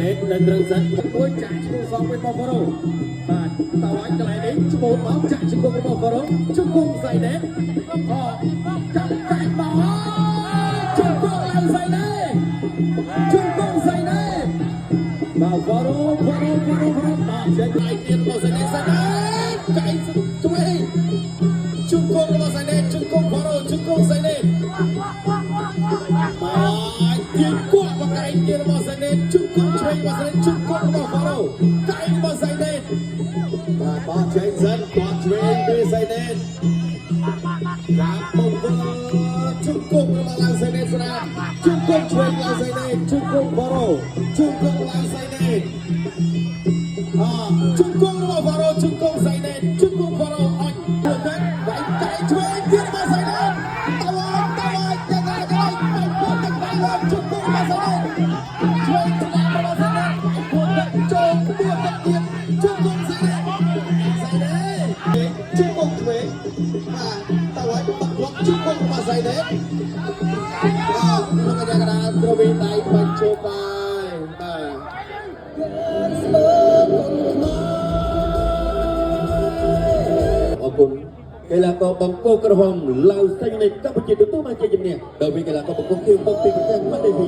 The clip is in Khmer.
នេះនៅត្រឹងសិនមួយចាក់ឈ្មោះសងវិញបងប្អូនបាទតើឲ្យកន្លែងនេះឈ្មោះមកចាក់ឈ្មោះបងប្អូនជង្គង់សៃនេះអូចាប់កាច់មកជង្គង់ឡើងសៃនេះជង្គង់សៃនេះបាទបងប្អូនបាទចេញlạiទៀតមកសៃនេះសៃនេះកាច់ជួយ chung cungរបស់សៃនេះchung cungបងប្អូនchung cungសៃនេះបាទទៀតគួរមកកែទៀតរបស់សៃនេះchung cungឆ្វេងរបស់សៃនេះchung cungរបស់បងប្អូនកែរបស់សៃនេះបាទបោះចេញសិនគាត់ឆ្វេងពីសៃនេះបាទបងប្អូនchung cungរបស់ឡើងសៃនេះស្រាប់chung cungឆ្វេងឡើងសៃនេះchung cungបងប្អូនchung cungឡើងសៃនេះchung cungរបស់បងប្អូនchung cungសៃនេះchung cungបងប្អូនអត់ช่วยเพื่อนมาใส่เด็กตะวันยังไงไปพูดถึงไปเลยชุดกุ้งมาใส่เด็กช่วยทนายมาใส่เด็กไปพูดถึงโจมเพื่อนตะเกียบชุดกุ้งใส่เด็กชุดกุ้งช่วยตะวันตะวันชุดกุ้งมาใส่เด็กมันก็จะกระดานกระบี่ไต่ปัจจุบันขอบคุณกីឡាករបង្គោលក្រហមឡៅសេងនៃកម្ពុជាទទួលបានជ័យជំនះដោយមានកីឡាករបង្គោលគៀវពងពីប្រទេសម៉ាឡេស៊ី